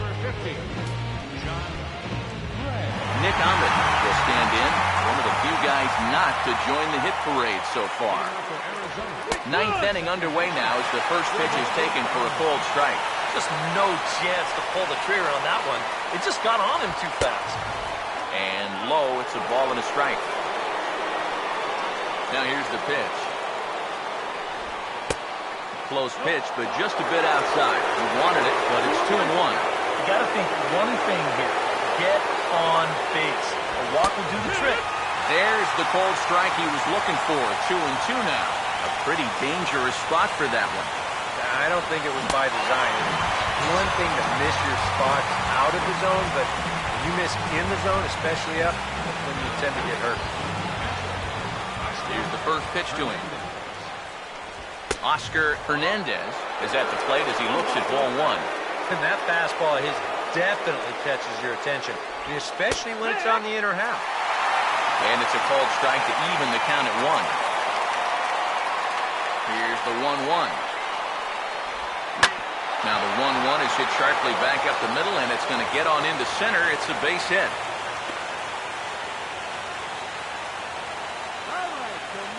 Nick Ahmed will stand in, one of the few guys not to join the hit parade so far. 9th inning underway now as the first pitch is taken for a cold strike. Just no chance to pull the trigger on that one. It just got on him too fast. And low, it's a ball and a strike. Now here's the pitch. Close pitch, but just a bit outside. He wanted it, but it's 2-1. You got to think one thing here. Get on base. A walk will do the trick. There's the cold strike he was looking for. 2-2 now. A pretty dangerous spot for that one. I don't think it was by design. It's one thing to miss your spots out of the zone, but when you miss in the zone, especially up, that's when you tend to get hurt. Here's the first pitch to him. Oscar Hernandez is at the plate as he looks at ball 1. And that fastball of his definitely catches your attention, especially when it's on the inner half. And it's a called strike to even the count at 1. Here's the 1-1. Now the 1-1 is hit sharply back up the middle, and it's going to get on into center. It's a base hit.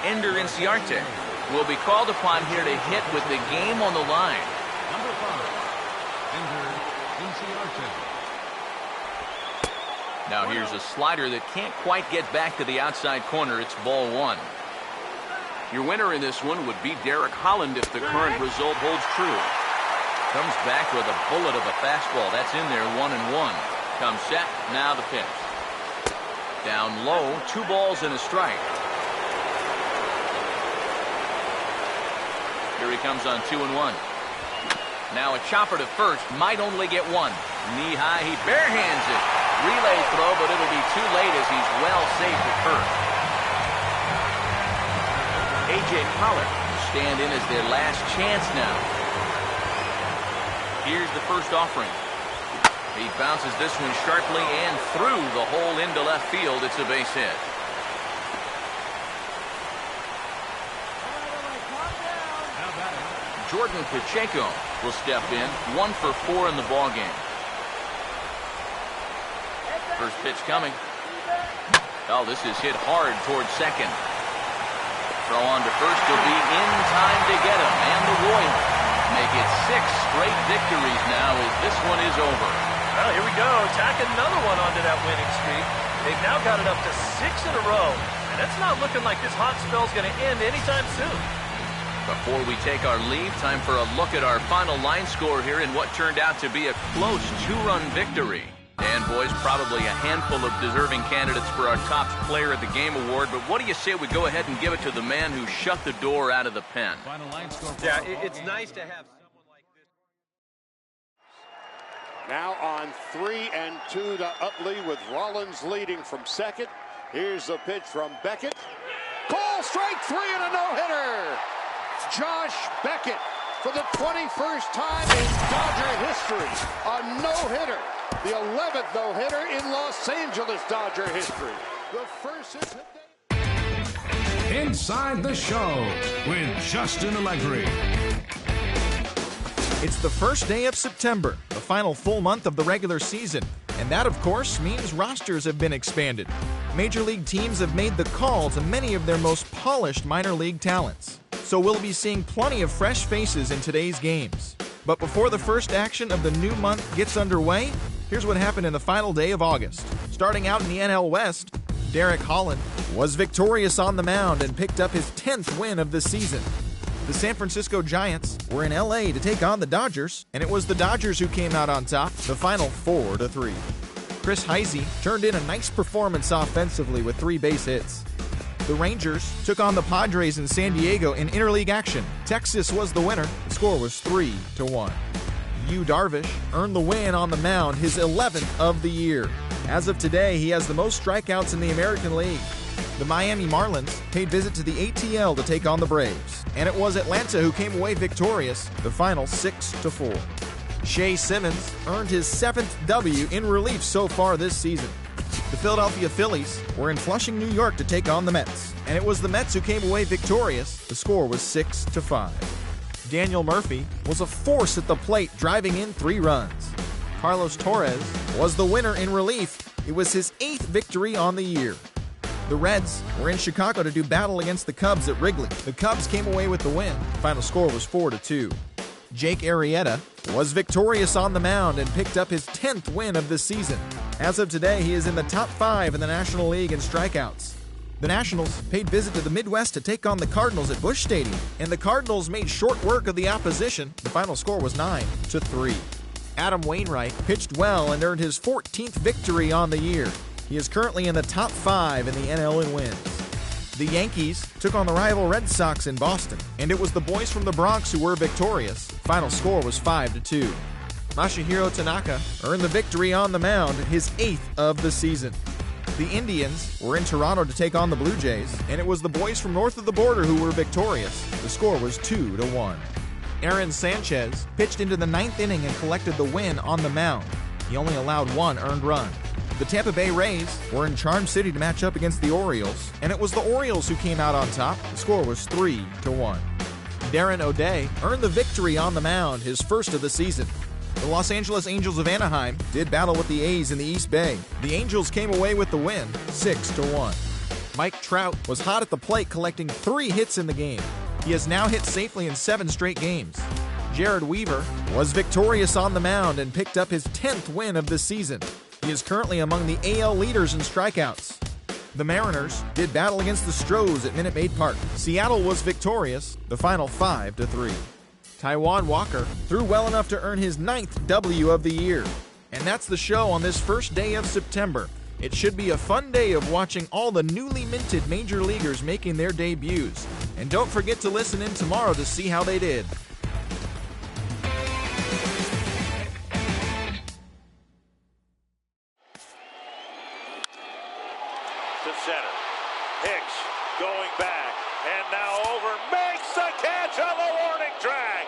Ender Inciarte will be called upon here to hit with the game on the line. Number 5, Ender Inciarte. Now here's a slider that can't quite get back to the outside corner. It's ball 1. Your winner in this one would be Derek Holland if the current result holds true. Comes back with a bullet of a fastball. That's in there, 1-1. Comes set, now the pitch. Down low, 2 balls and a strike. Here he comes on 2-1. Now a chopper to first, might only get 1. Knee high, he barehands it. Relay throw, but it'll be too late as he's well safe at first. A.J. Pollard stand in as their last chance now. Here's the first offering. He bounces this one sharply and through the hole into left field. It's a base hit. Jordan Pacheco will step in, 1 for 4 in the ballgame. First pitch coming. Oh, this is hit hard towards second. Throw on to first will be in time to get him. And the Royals make it 6 straight victories now as this one is over. Well, here we go. Tack another one onto that winning streak. They've now got it up to 6 in a row. And it's not looking like this hot spell's going to end anytime soon. Before we take our leave, time for a look at our final line score here in what turned out to be a close 2-run victory. And, boys, probably a handful of deserving candidates for our top player of the game award. But what do you say we go ahead and give it to the man who shut the door out of the pen? Final line score. Yeah, it's nice to have someone like this. Now on 3-2 to Utley with Rollins leading from second. Here's the pitch from Beckett. Call strike 3 and a no-hitter. Josh Beckett for the 21st time in Dodger history. A no-hitter. The 11th no-hitter in Los Angeles Dodger history. The first is today. Inside the Show with Justin Allegri. It's the first day of September, the final full month of the regular season. And that, of course, means rosters have been expanded. Major league teams have made the call to many of their most polished minor league talents. So we'll be seeing plenty of fresh faces in today's games. But before the first action of the new month gets underway, here's what happened in the final day of August. Starting out in the NL West, Derek Holland was victorious on the mound and picked up his 10th win of the season. The San Francisco Giants were in LA to take on the Dodgers, and it was the Dodgers who came out on top, the final 4-3. Chris Heisey turned in a nice performance offensively with 3 base hits. The Rangers took on the Padres in San Diego in interleague action. Texas was the winner. The score was 3-1. Yu Darvish earned the win on the mound, his 11th of the year. As of today, he has the most strikeouts in the American League. The Miami Marlins paid visit to the ATL to take on the Braves, and it was Atlanta who came away victorious, the final 6-4. Shea Simmons earned his 7th W in relief so far this season. The Philadelphia Phillies were in Flushing, New York to take on the Mets, and it was the Mets who came away victorious. The score was 6-5. Daniel Murphy was a force at the plate, driving in 3 runs. Carlos Torres was the winner in relief. It was his 8th victory on the year. The Reds were in Chicago to do battle against the Cubs at Wrigley. The Cubs came away with the win. Final score was 4-2. Jake Arrieta was victorious on the mound and picked up his 10th win of the season. As of today, he is in the top 5 in the National League in strikeouts. The Nationals paid visit to the Midwest to take on the Cardinals at Busch Stadium, and the Cardinals made short work of the opposition. The final score was 9-3. Adam Wainwright pitched well and earned his 14th victory on the year. He is currently in the top 5 in the NL in wins. The Yankees took on the rival Red Sox in Boston, and it was the boys from the Bronx who were victorious. Final score was 5-2. Masahiro Tanaka earned the victory on the mound, his 8th of the season. The Indians were in Toronto to take on the Blue Jays, and it was the boys from north of the border who were victorious. The score was 2-1. Aaron Sanchez pitched into the 9th inning and collected the win on the mound. He only allowed 1 earned run. The Tampa Bay Rays were in Charm City to match up against the Orioles, and it was the Orioles who came out on top. The score was 3-1. Darren O'Day earned the victory on the mound, his first of the season. The Los Angeles Angels of Anaheim did battle with the A's in the East Bay. The Angels came away with the win, 6-1. Mike Trout was hot at the plate, collecting 3 hits in the game. He has now hit safely in 7 straight games. Jared Weaver was victorious on the mound and picked up his 10th win of the season. He is currently among the AL leaders in strikeouts. The Mariners did battle against the Stros at Minute Maid Park. Seattle was victorious, the final 5-3. Taijuan Walker threw well enough to earn his 9th W of the year. And that's the show on this first day of September. It should be a fun day of watching all the newly minted major leaguers making their debuts. And don't forget to listen in tomorrow to see how they did. To center. Hicks going back and now over, makes the catch on the warning track.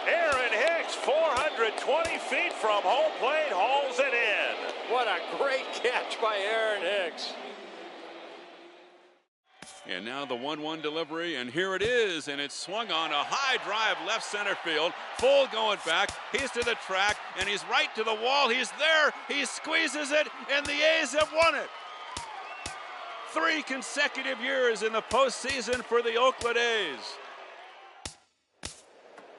Aaron Hicks, 420 feet from home plate, hauls it in. What a great catch by Aaron Hicks. And now the 1-1 delivery, and here it is, and it's swung on a high drive left center field. Full going back. He's to the track, and he's right to the wall. He's there. He squeezes it, and the A's have won it. 3 consecutive years in the postseason for the Oakland A's.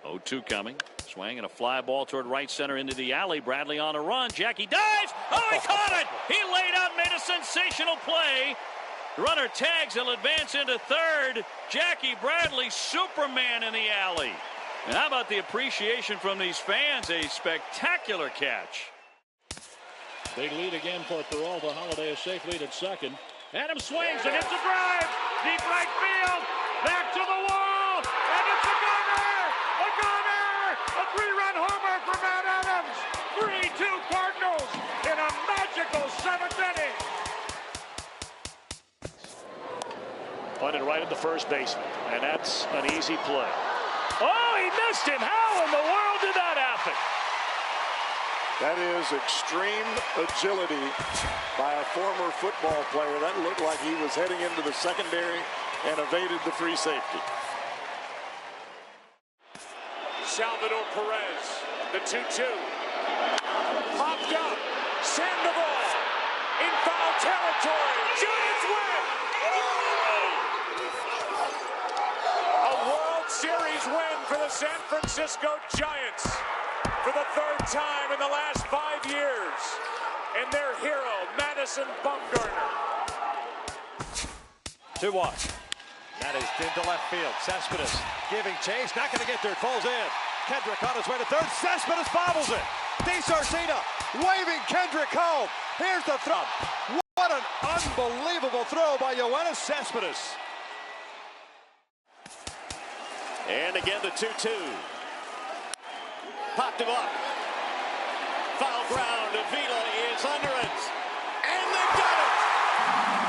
0-2 coming. Swing and a fly ball toward right center into the alley. Bradley on a run. Jackie dives. Oh, he caught it. He laid out, made a sensational play. Runner tags. He'll advance into third. Jackie Bradley, Superman in the alley. And how about the appreciation from these fans? A spectacular catch. Big lead again for Peralta. Holiday a safe lead at second. Adams swings and hits a drive. Deep right field. Back to the wall. And it's a gunner. A gunner. A three-run homer for Matt Adams. 3-2 Cardinals in a magical seventh inning. Punted right at the first baseman. And that's an easy play. Oh, he missed him. How in the world did that happen? That is extreme agility by a former football player. That looked like he was heading into the secondary and evaded the free safety. Salvador Perez, the 2-2. Popped up. Sandoval in foul territory. Giants win. A World Series win for the San Francisco Giants. For the third time in the last 5 years. And their hero, Madison Bumgarner. 2-1. That is into left field. Cespedes giving chase. Not going to get there. It falls in. Kendrick on his way to third. Cespedes bobbles it. DeSarcina waving Kendrick home. Here's the throw. What an unbelievable throw by Yoenis Cespedes. And again the 2-2. Popped him up. Foul ground. Avila is under it. And they've done it.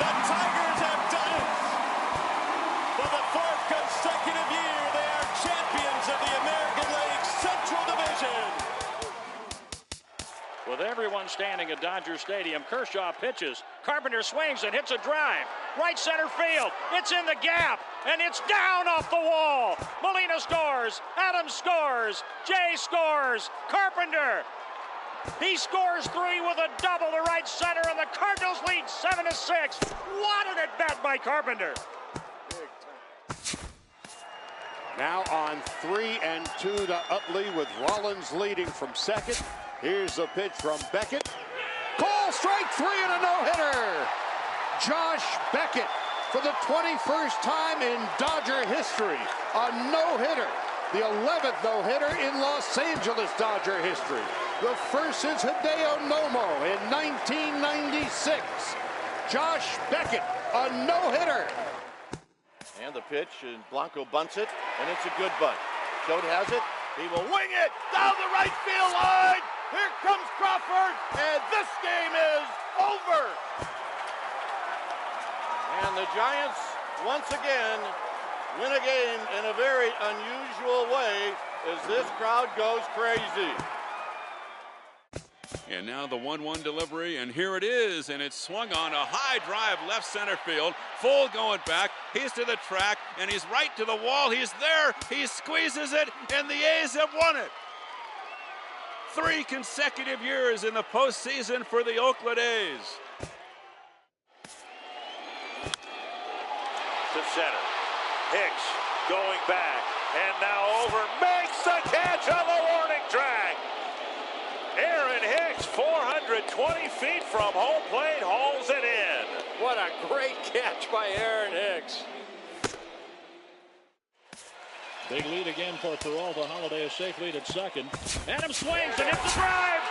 The Tigers have done it. For the fourth consecutive year, they are champions of the American League Central Division. With everyone standing at Dodger Stadium, Kershaw pitches. Carpenter swings and hits a drive. Right center field. It's in the gap. And it's down off the wall. Molina scores. Adams scores. Jay scores. Carpenter. He scores 3 with a double to right center, and the Cardinals lead 7-6. What an at-bat by Carpenter. Now on 3-2 to Utley with Rollins leading from second. Here's the pitch from Beckett. Call strike 3 and a no-hitter. Josh Beckett for the 21st time in Dodger history. A no-hitter. The 11th no-hitter in Los Angeles Dodger history. The first since Hideo Nomo in 1996. Josh Beckett, a no-hitter. And the pitch, and Blanco bunts it, and it's a good bunt. Choate has it. He will wing it down the right field line. Here comes Crawford, and this game is over. And the Giants, once again, win a game in a very unusual way as this crowd goes crazy. And now the 1-1 delivery, and here it is, and it's swung on a high drive left center field. Full going back. He's to the track, and he's right to the wall. He's there. He squeezes it, and the A's have won it. 3 consecutive years in the postseason for the Oakland A's. To center. Hicks going back, and now over, makes the catch on the warning track. Aaron Hicks, 420 feet from home plate, hauls it in. What a great catch by Aaron Hicks. Big lead again for Peralta. Holiday a safe lead at second. Adams swings and hits the drive.